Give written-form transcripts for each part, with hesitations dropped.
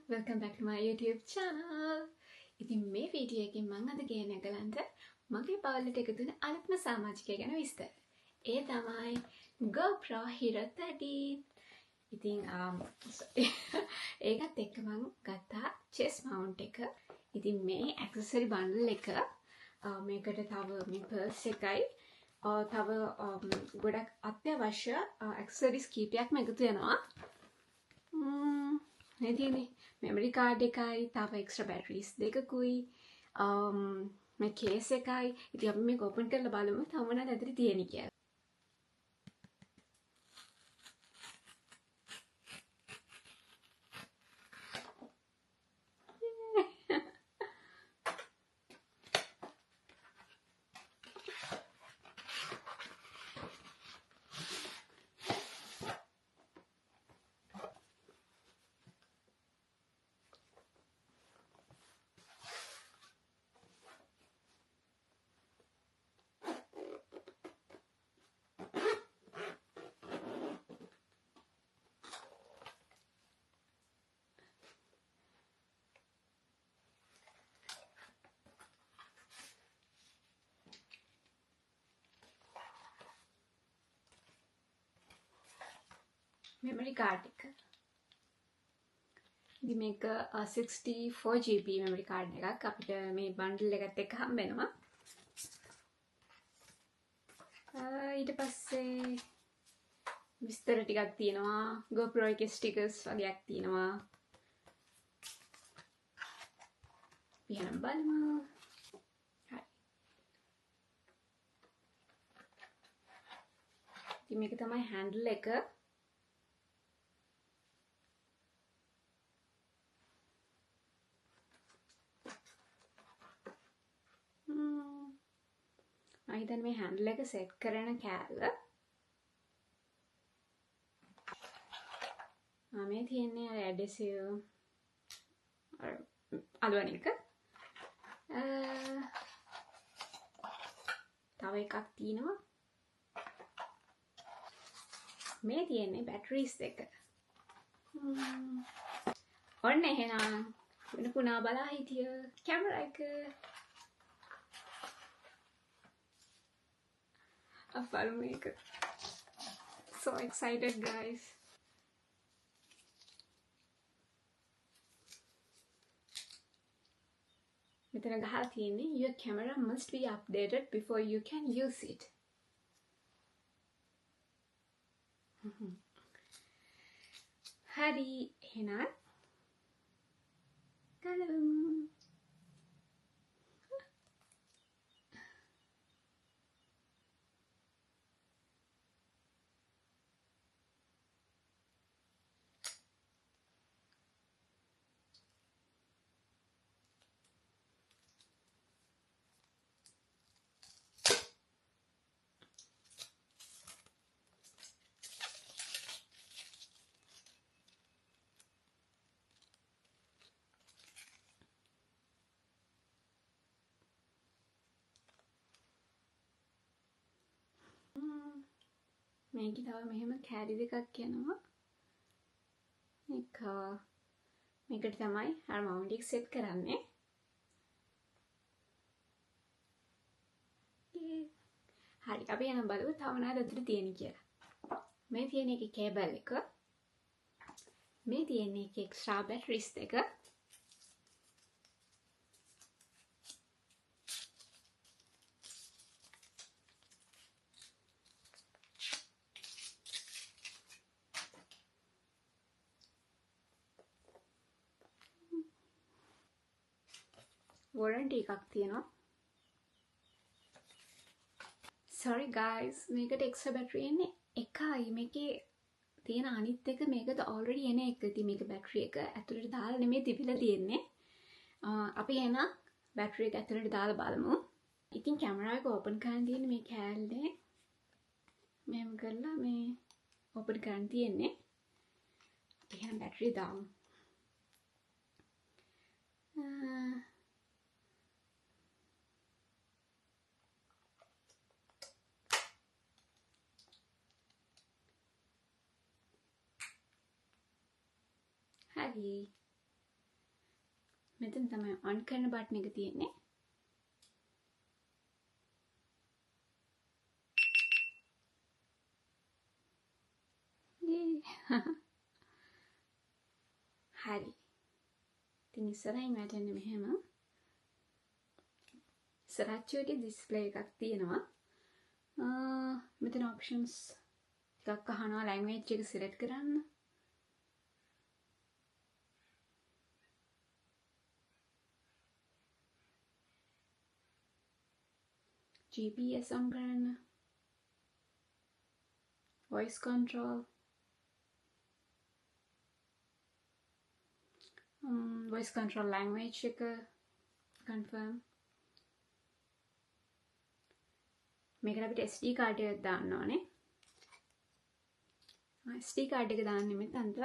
Welcome back to my YouTube channel. ඉතින් මේ video එකෙන් මම අද ගෙන ගලන්ට මගේ පවුලට එකතු වෙන අලුත්ම සමාජිකයෙක් ගැන විස්තර. ඒ තමයි GoPro Hero 13. ඉතින් ඒකත් එක්ක මම ගත්තා chest mount එක. ඉතින් මේ accessory bundle එක මේකට තව මේ purse එකයි තව ගොඩක් අත්‍යවශ්‍ය accessories කීපයක්ම එකතු වෙනවා. මේ memory card එකයි තව extra batteries දෙකකුයි මේ case එකයි. ඉතින් අපි මේක open කරලා බලමු තව මොනවද ඇතුලේ තියෙන්නේ කියලා. memory card එක. ඉතින් මේක 64GB memory card එකක් අපිට මේ bundle එකත් එක්ක හම්බ වෙනවා. ඊට පස්සේ විස්තර ටිකක් තියෙනවා. GoPro එකේ stickers වගේක් තියෙනවා. අපි එහෙනම් බලමු. හරි. ඉතින් මේක තමයි handle එක. මම මේ handle එක set කරන කෑල්ල මේ තියෙන්නේ අර adhesive අලුවන එක. තව එකක් තියෙනවා. මේ තියෙන්නේ batteries දෙක. ඔන්න එහෙනම් වෙන පුනා බලා හිටිය කැමරා එක. So excited guys. මෙතන ගහලා තියෙන්නේ your camera must be updated before you can use it. හරි එහෙනම් ගලමු. මේක තව මෙහෙම කැරි දෙකක් යනවා. මේකට තමයි අර මවුන්ට් එක සෙට් කරන්නේ. හරි අපි යන බලමු තව මොනවද ඇතුලේ තියෙන්නේ කියලා. මේ තියෙන එකේ කේබල් එක. මේ තියෙන එකේ එක්ස්ට්‍රා බැටරිස් දෙක. warranty එකක් තියෙනවා. sorry guys මේකට extra battery එන්නේ එකයි. මේකේ තියෙන අනිත් එක මේකද already එන එක. ඉතින් මේක battery එක ඇතුළට දාලා නෙමෙයි තිබිලා තියෙන්නේ. අපි එහෙනම් battery එක ඇතුළට දාලා බලමු. ඉතින් camera එක open කරන්න තියෙන්නේ මේ කෑල්ලේ. මෙහෙම කරලා මේ open කරන්න තියෙන්නේ. අපි එහෙනම් battery දාමු. හරි මෙතන තමයි on කරන බටන් එක තියෙන්නේ. හරි. ඉතින් ඉස්සරහින් වැටෙන්නේ මෙහෙම. ඉස්සරහට ඩිස්ප්ලේ එකක් තියෙනවා. මෙතන options ටිකක් අහනවා language එක select කරන්න. GPS on කරන්න. Voice control. Voice control language එක confirm. මේකට අපිට SD card එකක් දාන්න ඕනේ. SD card එක දාන්නේ මෙතනට.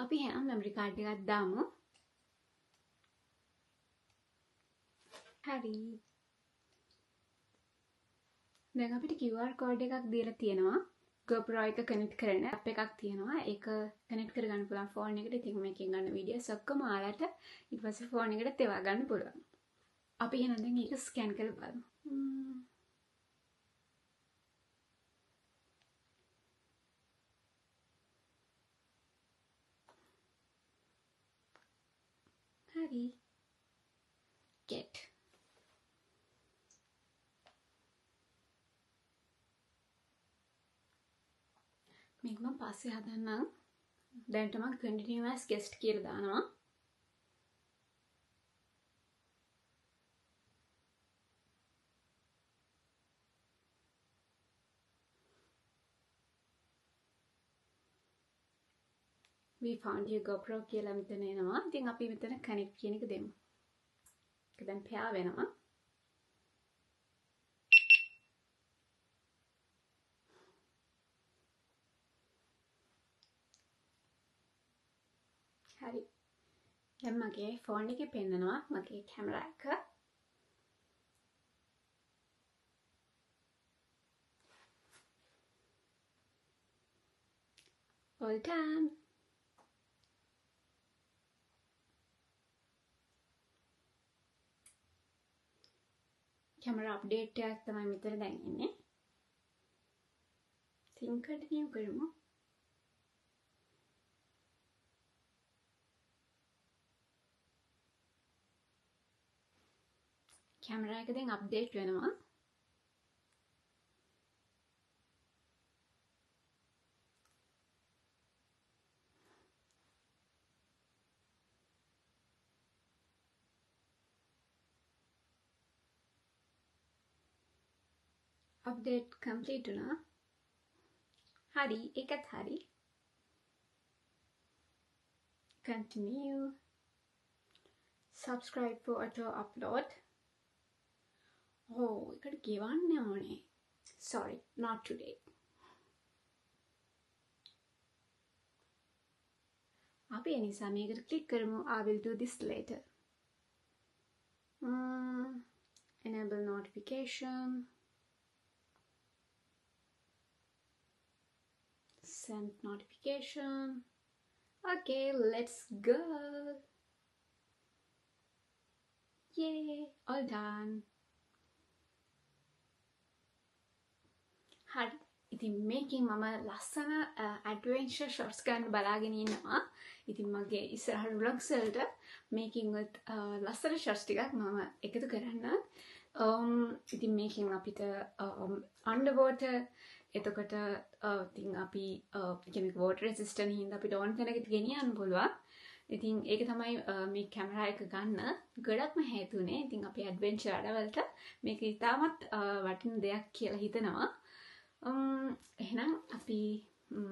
අපි එහෙනම් memory card එකක් දාමු. හරි. දැන් අපිට QR code එකක් දීලා තියෙනවා. GoPro එක කනෙක්ට් කරන ඇප් එකක් තියෙනවා. ඒක කනෙක්ට් කරගන්න පුළුවන් ෆෝන් එකට. ඉතින් මේකෙන් ගන්න වීඩියෝස් ඔක්කොම ඔයාලට ඊට පස්සේ ෆෝන් එකට තෙවා ගන්න පුළුවන්. අපි එහෙනම් දැන් ඒක ස්කෑන් කරලා බලමු. හරි. get. මේක මම පස්සේ හදන්නම්. දැන්ට මම continuous guest කියලා දානවා. we found your GoPro කියලා මෙතන එනවා. ඉතින් අපි මෙතන connect කියන එක දෙමු. ඒක දැන් pair වෙනවා. හරි. දැන් මගේ ෆෝන් එකේ පෙන්නනවා මගේ කැමරා එක. all done. කැමරා අප්ඩේට් එකක් තමයි මෙතන දැන් ඉන්නේ. ඉතින් කන්ටිනියු කරමු. කැමරා එක දැන් අප්ඩේට් වෙනවා. අප්ඩේට් කම්ප්ලීට් වුණා. හරි, ඒකත් හරි. continue. subscribe for auto upload. Oh, එකට ගෙවන්න ඕනේ. sorry, not today. අපි ඒ නිසා මේකට ක්ලික් කරමු. I will do this later. enable notification. send notification. Okay, let's go. Yay, all done. හරි. ඉතින් මේකෙන් මම ලස්සන ඇඩ්වෙන්චර් ෂොට්ස් ගන්න බලාගෙන ඉන්නවා. ඉතින් මගේ ඉස්සරහ vlogs වලට මේකෙන් ලස්සන ෂොට්ස් ටිකක් මම එකතු කරන්න. ඉතින් මේකෙන් අපිට underwater එතකොට ඉතින් අපි කියන්නේ water resistant හින්දා අපිට ඕන තැනකට ගෙනියන්න පුළුවන්. ඉතින් ඒක තමයි මේ කැමරා එක ගන්න ගොඩක්ම හේතුනේ. ඉතින් අපි ඇඩ්වෙන්චර් වැඩවලට මේක ඉතාමත් වටින දෙයක් කියලා හිතනවා. එහෙනම් අපි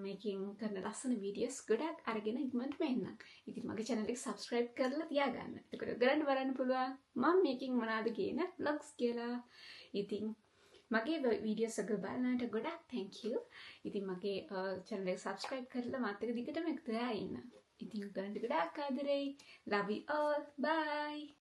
මේකෙන් කරන ලස්සන වීඩියෝස් ගොඩක් අරගෙන ඉක්මනට මෙන්න. ඉතින් මගේ channel එක subscribe කරලා තියාගන්න. එතකොට ගලන්න බලන්න පුළුවන් මම මේකෙන් මොනවද කියන vlogs කියලා. ඉතින් මගේ වීඩියෝස් එක බලන්නට ගොඩක් thank you. ඉතින් මගේ channel එක subscribe කරලා මාත් එක්ක දිගටම එකතු වෙලා ඉන්න. ඉතින් ගලන්න ගොඩක් ආදරෙයි. Love you all. Bye.